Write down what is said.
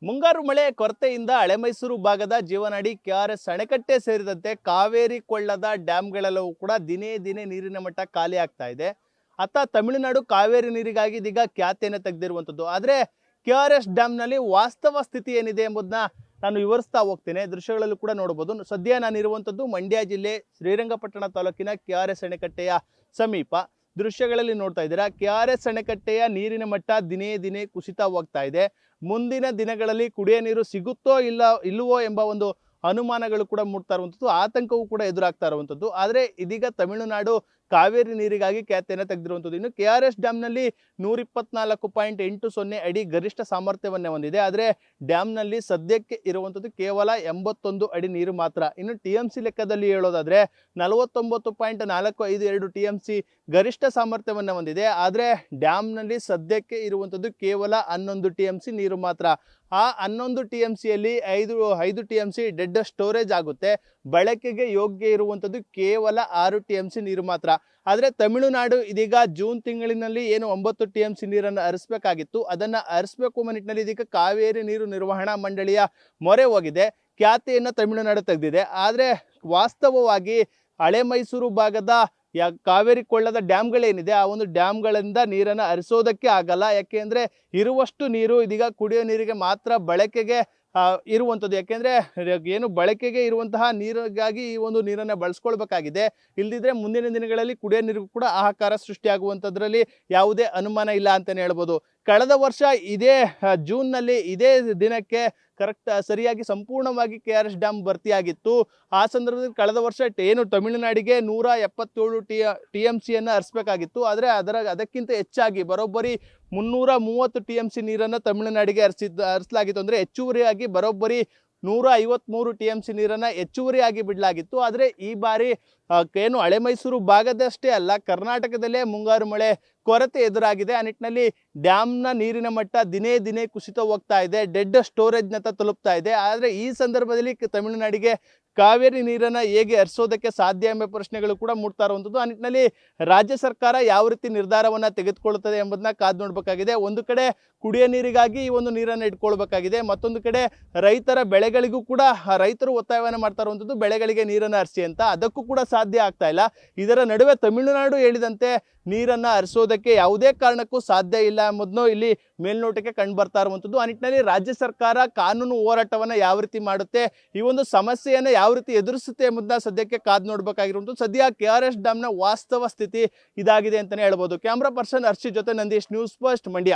ಮುಂಗಾರು ಮಳೆ ಕೊರತೆಯಿಂದ ಹಳೆಮೈಸೂರು ಭಾಗದ ಜೀವನಾಡಿ ಕೆಆರ್ಎಸ್ ಅಣೆಕಟ್ಟೆ ಸೇರಿದಂತೆ ಕಾವೇರಿ ಕೊಳ್ಳದ ಡ್ಯಾಂಗಳೆಲ್ಲವೂ ಕೂಡ ದಿನೇ ದಿನೇ ನೀರಿನ ಮಟ್ಟ ಖಾಲಿ ಆಗ್ತಾ ಇದೆ. ಅತ್ತ ತಮಿಳುನಾಡು ಕಾವೇರಿ ನೀರಿಗಾಗಿ ಇದೀಗ ಖ್ಯಾತಿಯನ್ನು ತೆಗೆದಿರುವಂಥದ್ದು. ಆದರೆ ಕೆಆರ್ಎಸ್ ಡ್ಯಾಂನಲ್ಲಿ ವಾಸ್ತವ ಸ್ಥಿತಿ ಏನಿದೆ ಎಂಬುದನ್ನ ನಾನು ವಿವರಿಸ್ತಾ ಹೋಗ್ತೇನೆ. ದೃಶ್ಯಗಳಲ್ಲೂ ಕೂಡ ನೋಡಬಹುದು. ಸದ್ಯ ನಾನು ಇರುವಂಥದ್ದು ಮಂಡ್ಯ ಜಿಲ್ಲೆ ಶ್ರೀರಂಗಪಟ್ಟಣ ತಾಲೂಕಿನ ಕೆಆರ್ಎಸ್ ಅಣೆಕಟ್ಟೆಯ ಸಮೀಪ. ದೃಶ್ಯಗಳಲ್ಲಿ ನೋಡ್ತಾ ಇದ್ದೀರಾ, ಕೆಆರ್ಎಸ್ ಅಣೆಕಟ್ಟೆಯ ನೀರಿನ ಮಟ್ಟ ದಿನೇ ದಿನೇ ಕುಸಿತ ಹೋಗ್ತಾ ಇದೆ. ಮುಂದಿನ ದಿನಗಳಲ್ಲಿ ಕುಡಿಯ ನೀರು ಸಿಗುತ್ತೋ ಇಲ್ಲವೋ ಎಂಬ ಒಂದು ಅನುಮಾನಗಳು ಕೂಡ ಮೂಡ್ತಾ ಇರುವಂಥದ್ದು, ಆತಂಕವೂ ಕೂಡ ಎದುರಾಗ್ತಾ ಇರುವಂಥದ್ದು. ಆದರೆ ಇದೀಗ ತಮಿಳುನಾಡು ಕಾವೇರಿ ನೀರಿಗಾಗಿ ಖ್ಯಾತಿಯನ್ನು ತೆಗೆದಿರುವಂಥದ್ದು. ಇನ್ನು ಕೆಆರ್ಎಸ್ ಡ್ಯಾಂನಲ್ಲಿ 124.80 ಅಡಿ ಗರಿಷ್ಠ ಸಾಮರ್ಥ್ಯವನ್ನೇ ಹೊಂದಿದೆ. ಆದರೆ ಡ್ಯಾಂನಲ್ಲಿ ಸದ್ಯಕ್ಕೆ ಇರುವಂಥದ್ದು ಕೇವಲ 81 ಅಡಿ ನೀರು ಮಾತ್ರ. ಇನ್ನು TMC ಲೆಕ್ಕದಲ್ಲಿ ಹೇಳೋದಾದ್ರೆ 49.452 TMC ಗರಿಷ್ಠ ಸಾಮರ್ಥ್ಯವನ್ನು ಹೊಂದಿದೆ. ಆದರೆ ಡ್ಯಾಂನಲ್ಲಿ ಸದ್ಯಕ್ಕೆ ಇರುವಂಥದ್ದು ಕೇವಲ 11 TMC ನೀರು ಮಾತ್ರ. ಆ 11 TMCಯಲ್ಲಿ 5 TMC ಡೆಡ್ ಸ್ಟೋರೇಜ್ ಆಗುತ್ತೆ. ಬಳಕೆಗೆ ಯೋಗ್ಯ ಇರುವಂಥದ್ದು ಕೇವಲ 6 TMC ನೀರು ಮಾತ್ರ. ಆದರೆ ತಮಿಳುನಾಡು ಇದೀಗ ಜೂನ್ ತಿಂಗಳಿನಲ್ಲಿ ಏನು 9 TMC ನೀರನ್ನು ಹರಿಸಬೇಕಾಗಿತ್ತು, ಅದನ್ನು ಹರಿಸಬೇಕು ಎಂಬ ನಿಟ್ಟಿನಲ್ಲಿ ಇದೀಗ ಕಾವೇರಿ ನೀರು ನಿರ್ವಹಣಾ ಮಂಡಳಿಯ ಮೊರೆ ಹೋಗಿದೆ. ಖ್ಯಾತಿಯನ್ನು ತಮಿಳುನಾಡು ತೆಗೆದಿದೆ. ಆದರೆ ವಾಸ್ತವವಾಗಿ ಹಳೆ ಮೈಸೂರು ಭಾಗದ ಕಾವೇರಿ ಕೊಳ್ಳದ ಡ್ಯಾಂಗಳೇನಿದೆ, ಆ ಒಂದು ಡ್ಯಾಂಗಳಿಂದ ನೀರನ್ನು ಹರಿಸೋದಕ್ಕೆ ಆಗಲ್ಲ. ಯಾಕೆಂದ್ರೆ ಇರುವಷ್ಟು ನೀರು ಇದೀಗ ಕುಡಿಯೋ ನೀರಿಗೆ ಮಾತ್ರ ಬಳಕೆಗೆ ಇರುವಂಥದ್ದು. ಯಾಕೆಂದ್ರೆ ಏನು ಬಳಕೆಗೆ ಇರುವಂತಹ ನೀರಿಗಾಗಿ ಈ ಒಂದು ನೀರನ್ನು ಬಳಸ್ಕೊಳ್ಬೇಕಾಗಿದೆ. ಇಲ್ದಿದ್ರೆ ಮುಂದಿನ ದಿನಗಳಲ್ಲಿ ಕುಡಿಯೋ ನೀರಿಗೂ ಕೂಡ ಹಾಹಾಕಾರ ಸೃಷ್ಟಿಯಾಗುವಂಥದ್ರಲ್ಲಿ ಯಾವುದೇ ಅನುಮಾನ ಇಲ್ಲ ಅಂತಾನೆ ಹೇಳ್ಬೋದು. ಕಳೆದ ವರ್ಷ ಇದೇ ಜೂನ್ನಲ್ಲಿ ಇದೇ ದಿನಕ್ಕೆ ಸರಿಯಾಗಿ ಸಂಪೂರ್ಣವಾಗಿ ಕೆಆರ್ಎಸ್ ಡ್ಯಾಮ್ ಭರ್ತಿಯಾಗಿತ್ತು. ಆ ಸಂದರ್ಭದಲ್ಲಿ ಕಳೆದ ವರ್ಷ ಏನು ತಮಿಳುನಾಡಿಗೆ 177 TMCಯನ್ನು ಹರಿಸಬೇಕಾಗಿತ್ತು. ಆದರೆ ಅದಕ್ಕಿಂತ ಹೆಚ್ಚಾಗಿ ಬರೋಬ್ಬರಿ 330 TMC ನೀರನ್ನು ತಮಿಳುನಾಡಿಗೆ ಹರಿಸಲಾಗಿತ್ತು. ಅಂದರೆ ಹೆಚ್ಚುವರಿಯಾಗಿ ಬರೋಬ್ಬರಿ 153 TMC ನೀರನ್ನು ಹೆಚ್ಚುವರಿಯಾಗಿ ಬಿಡಲಾಗಿತ್ತು. ಆದರೆ ಈ ಬಾರಿ ಏನು ಹಳೆ ಮೈಸೂರು ಭಾಗದಷ್ಟೇ ಅಲ್ಲ, ಕರ್ನಾಟಕದಲ್ಲೇ ಮುಂಗಾರು ಮಳೆ ಕೊರತೆ ಎದುರಾಗಿದೆ. ಆ ನಿಟ್ಟಿನಲ್ಲಿ ಡ್ಯಾಮ್ನ ನೀರಿನ ಮಟ್ಟ ದಿನೇ ದಿನೇ ಕುಸಿತ ಹೋಗ್ತಾ ಇದೆ, ಡೆಡ್ ಸ್ಟೋರೇಜ್ನತ್ತ ತಲುಪ್ತಾ ಇದೆ. ಆದರೆ ಈ ಸಂದರ್ಭದಲ್ಲಿ ತಮಿಳುನಾಡಿಗೆ ಕಾವೇರಿ ನೀರನ್ನು ಹೇಗೆ ಹರಿಸೋದಕ್ಕೆ ಸಾಧ್ಯ ಎಂಬ ಪ್ರಶ್ನೆಗಳು ಕೂಡ ಮೂಡ್ತಾ ಇರುವಂಥದ್ದು. ಆ ನಿಟ್ಟಿನಲ್ಲಿ ರಾಜ್ಯ ಸರ್ಕಾರ ಯಾವ ರೀತಿ ನಿರ್ಧಾರವನ್ನು ತೆಗೆದುಕೊಳ್ಳುತ್ತದೆ ಎಂಬುದನ್ನ ಕಾದು ನೋಡಬೇಕಾಗಿದೆ. ಒಂದು ಕಡೆ ಕುಡಿಯ ನೀರಿಗಾಗಿ ಈ ಒಂದು ನೀರನ್ನು ಇಟ್ಕೊಳ್ಬೇಕಾಗಿದೆ, ಮತ್ತೊಂದು ಕಡೆ ರೈತರ ಬೆಳೆಗಳಿಗೂ ಕೂಡ ರೈತರು ಒತ್ತಾಯವನ್ನು ಮಾಡ್ತಾ ಇರುವಂಥದ್ದು ಬೆಳೆಗಳಿಗೆ ನೀರನ್ನು ಹರಿಸಿ ಅಂತ. ಅದಕ್ಕೂ ಕೂಡ ಸಾಧ್ಯ ಆಗ್ತಾ ಇಲ್ಲ. ಇದರ ನಡುವೆ ತಮಿಳುನಾಡು ಹೇಳಿದಂತೆ ನೀರನ್ನು ಹರಿಸೋದಕ್ಕೆ ಯಾವುದೇ ಕಾರಣಕ್ಕೂ ಸಾಧ್ಯ ಇಲ್ಲ ಎಂಬುದನ್ನು ಇಲ್ಲಿ ಮೇಲ್ನೋಟಕ್ಕೆ ಕಂಡು ಬರ್ತಾ ಇರುವಂಥದ್ದು. ಆ ನಿಟ್ಟಿನಲ್ಲಿ ರಾಜ್ಯ ಸರ್ಕಾರ ಕಾನೂನು ಹೋರಾಟವನ್ನು ಯಾವ ರೀತಿ ಮಾಡುತ್ತೆ, ಈ ಒಂದು ಸಮಸ್ಯೆಯನ್ನು ಯಾವ ರೀತಿ ಎದುರಿಸುತ್ತೆ ಎಂಬುದನ್ನ ಸದ್ಯಕ್ಕೆ ಕಾದು ನೋಡಬೇಕಾಗಿರುವಂಥದ್ದು. ಸದ್ಯ ಕೆಆರ್ಎಸ್ ಡ್ಯಾಮ್ನ ವಾಸ್ತವ ಸ್ಥಿತಿ ಇದಾಗಿದೆ ಅಂತಾನೆ ಹೇಳ್ಬೋದು. ಕ್ಯಾಮ್ರಾ ಪರ್ಸನ್ ಹರ್ಷಿ ಜೊತೆ ನಂದೀಶ್, ನ್ಯೂಸ್ ಫಸ್ಟ್ ಮಂಡ್ಯ.